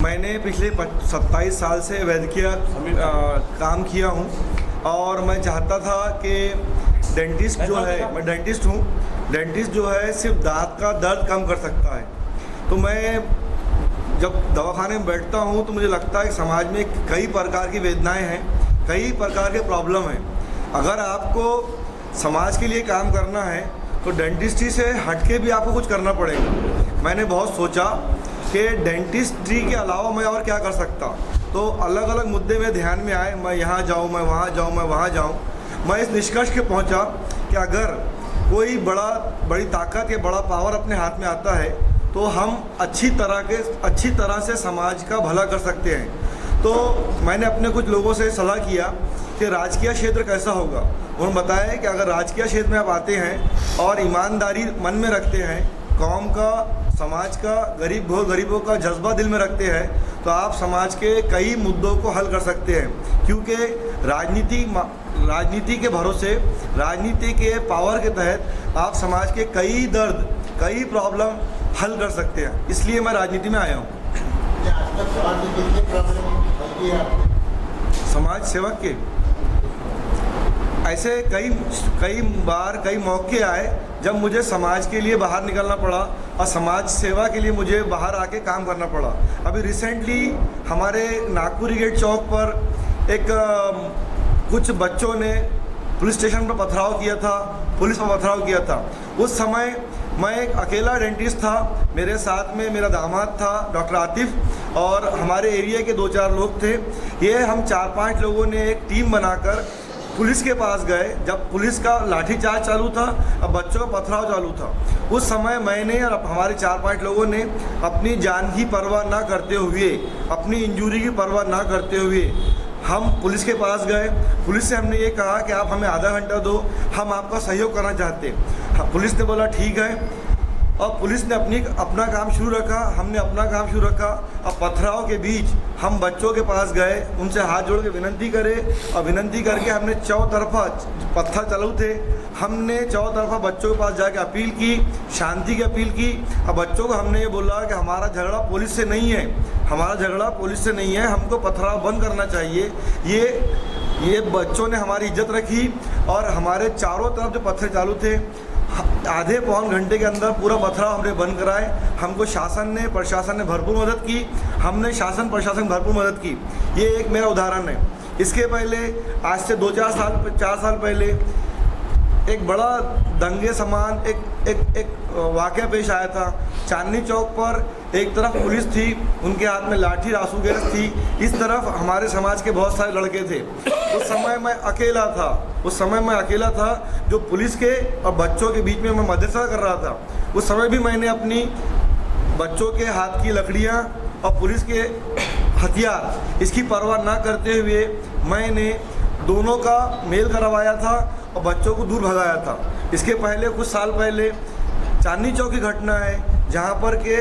मैंने पिछले 27 साल से वैद्यकीय काम किया हूँ और मैं चाहता था कि डेंटिस्ट जो है, मैं डेंटिस्ट हूँ, डेंटिस्ट जो है सिर्फ दांत का दर्द कम कर सकता है। तो मैं जब दवाखाने में बैठता हूँ तो मुझे लगता है कि समाज में कई प्रकार की वेदनाएं हैं, कई प्रकार के प्रॉब्लम हैं। अगर आपको समाज के लिए काम करना है तो डेंटिस्ट्री से हटके भी आपको कुछ करना पड़ेगा। मैंने बहुत सोचा कि डेंटिस्ट्री के अलावा मैं और क्या कर सकता, तो अलग अलग मुद्दे में ध्यान में आए। मैं यहाँ जाऊँ, मैं वहाँ जाऊँ, मैं वहाँ जाऊँ। मैं इस निष्कर्ष के पहुँचा कि अगर कोई बड़ी ताकत या बड़ा पावर अपने हाथ में आता है तो हम अच्छी तरह से समाज का भला कर सकते हैं। तो मैंने अपने कुछ लोगों से सलाह किया कि राजकीय क्षेत्र कैसा होगा। उन्होंने बताया कि अगर राजकीय क्षेत्र में आप आते हैं और ईमानदारी मन में रखते हैं, कौम का, समाज का, गरीबों का जज्बा दिल में रखते हैं, तो आप समाज के कई मुद्दों को हल कर सकते हैं। क्योंकि राजनीति के भरोसे, राजनीति के पावर के तहत आप समाज के कई दर्द, कई प्रॉब्लम हल कर सकते हैं। इसलिए मैं राजनीति में आया हूँ। समाज सेवक के ऐसे कई बार कई मौके आए जब मुझे समाज के लिए बाहर निकलना पड़ा और समाज सेवा के लिए मुझे बाहर आके काम करना पड़ा। अभी रिसेंटली हमारे नागपुर गेट चौक पर कुछ बच्चों ने पुलिस स्टेशन पर पथराव किया था, पुलिस पर पथराव किया था। उस समय मैं एक अकेला डेंटिस्ट था, मेरे साथ में मेरा दामाद था डॉक्टर आतिफ और हमारे एरिया के 2-4 लोग थे। ये हम 4-5 लोगों ने एक टीम बनाकर पुलिस के पास गए जब पुलिस का लाठीचार्ज चालू था और बच्चों का पथराव चालू था। उस समय मैंने और हमारे 4-5 लोगों ने अपनी जान की परवाह ना करते हुए, अपनी इंजरी की परवाह ना करते हुए हम पुलिस के पास गए। पुलिस से हमने ये कहा कि आप हमें आधा घंटा दो, हम आपका सहयोग करना चाहते हैं। पुलिस ने बोला ठीक है और पुलिस ने अपना काम शुरू रखा, हमने अपना काम शुरू रखा। और पथराव के बीच हम बच्चों के पास गए, उनसे हाथ जोड़ के विनती करे और विनती करके हमने चौतरफा पत्थर चालू थे, हमने चौतरफा बच्चों के पास जाके अपील की, शांति की अपील की। और बच्चों को हमने ये बोला कि हमारा झगड़ा पुलिस से नहीं है, हमारा झगड़ा पुलिस से नहीं है, हमको पथराव बंद करना चाहिए। ये बच्चों ने हमारी इज्जत रखी और हमारे चारों तरफ जो पत्थर चालू थे, आधे पौन घंटे के अंदर पूरा पथराव हमने बंद कराए। हमको प्रशासन ने भरपूर मदद की, हमने प्रशासन भरपूर मदद की। ये एक मेरा उदाहरण है। इसके पहले आज से 4 साल पहले एक बड़ा दंगे समान एक वाक़या पेश आया था। चांदनी चौक पर एक तरफ पुलिस थी, उनके हाथ में लाठी आंसू गैस थी, इस तरफ हमारे समाज के बहुत सारे लड़के थे। उस समय मैं अकेला था जो पुलिस के और बच्चों के बीच में मैं मध्यस्थता कर रहा था। उस समय भी मैंने अपनी बच्चों के हाथ की लकड़ियाँ और पुलिस के हथियार, इसकी परवाह ना करते हुए मैंने दोनों का मेल करवाया था और बच्चों को दूर भगाया था। इसके पहले कुछ साल पहले चांदनी चौक की घटना है जहाँ पर के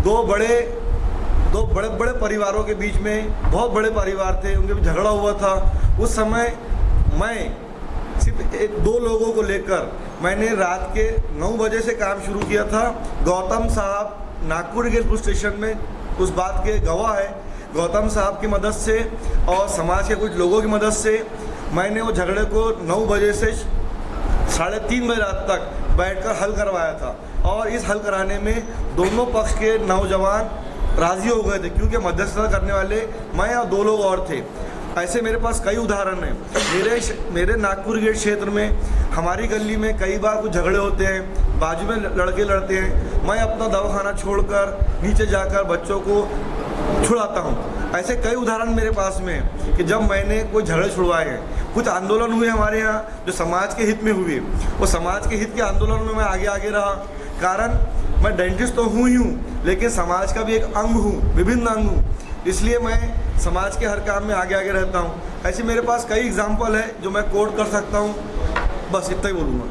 दो बड़े परिवारों के बीच में, बहुत बड़े परिवार थे, उनके बीच झगड़ा हुआ था। उस समय मैं सिर्फ 2 लोगों को लेकर मैंने रात के 9 बजे से काम शुरू किया था। गौतम साहब नागपुर गेट पुलिस स्टेशन में उस बात के गवाह है। गौतम साहब की मदद से और समाज के कुछ लोगों की मदद से मैंने वो झगड़े को 9 बजे से 3:30 बजे रात तक बैठकर हल करवाया था। और इस हल कराने में दोनों पक्ष के नौजवान राज़ी हो गए थे, क्योंकि मध्यस्थता करने वाले मैं और 2 लोग और थे। ऐसे मेरे पास कई उदाहरण हैं। मेरे नागपुर गेट क्षेत्र में, हमारी गली में कई बार कुछ झगड़े होते हैं, बाजू में लड़के लड़ते हैं। मैं अपना दवाखाना छोड़कर नीचे जाकर बच्चों को छुड़ाता हूँ। ऐसे कई उदाहरण मेरे पास में हैं कि जब मैंने कोई झगड़े छुड़वाए हैं। कुछ आंदोलन हुए हमारे यहाँ जो समाज के हित में हुए, वो समाज के हित के आंदोलन में मैं आगे रहा। कारण मैं डेंटिस्ट तो हूँ ही हूँ, लेकिन समाज का भी एक अंग हूँ, विभिन्न अंग हूँ, इसलिए मैं समाज के हर काम में आगे रहता हूँ। ऐसे मेरे पास कई एग्जाम्पल है जो मैं कोट कर सकता हूँ। बस इतना ही बोलूँगा।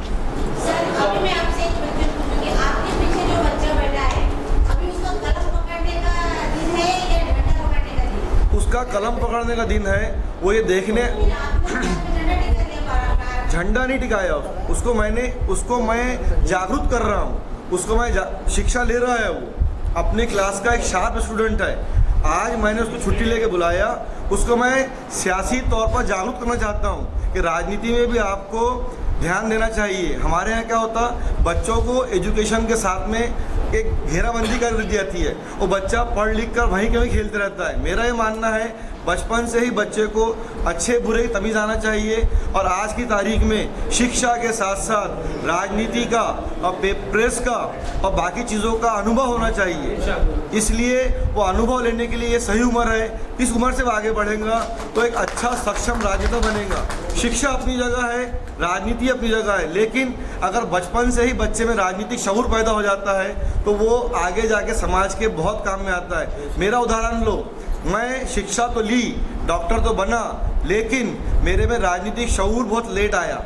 सर, अभी मैं आपसे एक क्वेश्चन पूछूंगी। आपके पीछे जो बच्चा बैठा है, अभी उसका कलम पकड़ने का दिन है या झंडा पकड़ने का दिन है? उसका कलम पकड़ने का दिन है। वो ये देखने, झंडा नहीं टिकाया उसको मैं जागरूक कर रहा हूँ, उसको मैं शिक्षा ले रहा है। वो अपनी क्लास का एक शार्प स्टूडेंट है आज मैंने उसको छुट्टी लेके बुलाया, उसको मैं सियासी तौर पर जागरूक करना चाहता हूँ कि राजनीति में भी आपको ध्यान देना चाहिए। हमारे यहाँ क्या होता, बच्चों को एजुकेशन के साथ में एक घेराबंदी कर दी जाती है, वो बच्चा पढ़ लिख कर वहीं कहीं खेलते रहता है। मेरा ये मानना है बचपन से ही बच्चे को अच्छे बुरे की तमीज़ आना चाहिए, और आज की तारीख में शिक्षा के साथ साथ राजनीति का और प्रेस का और बाकी चीज़ों का अनुभव होना चाहिए। इसलिए वो अनुभव लेने के लिए ये सही उम्र है। इस उम्र से वो आगे बढ़ेगा तो एक अच्छा सक्षम राजनेता बनेगा। शिक्षा अपनी जगह है, राजनीति अपनी जगह है, लेकिन अगर बचपन से ही बच्चे में राजनीतिक शऊर पैदा हो जाता है तो वो आगे जाके समाज के बहुत काम में आता है। मेरा उदाहरण लो, मैं शिक्षा तो ली, डॉक्टर तो बना, लेकिन मेरे में राजनीतिक शऊर बहुत लेट आया।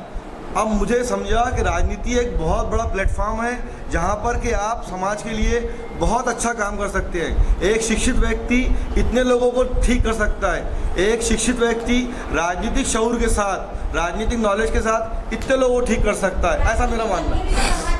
अब मुझे समझा कि राजनीति एक बहुत बड़ा प्लेटफॉर्म है जहाँ पर कि आप समाज के लिए बहुत अच्छा काम कर सकते हैं। एक शिक्षित व्यक्ति इतने लोगों को ठीक कर सकता है। एक शिक्षित व्यक्ति राजनीतिक शऊर के साथ, राजनीतिक नॉलेज के साथ इतने लोगों को ठीक कर सकता है, ऐसा मेरा मानना है।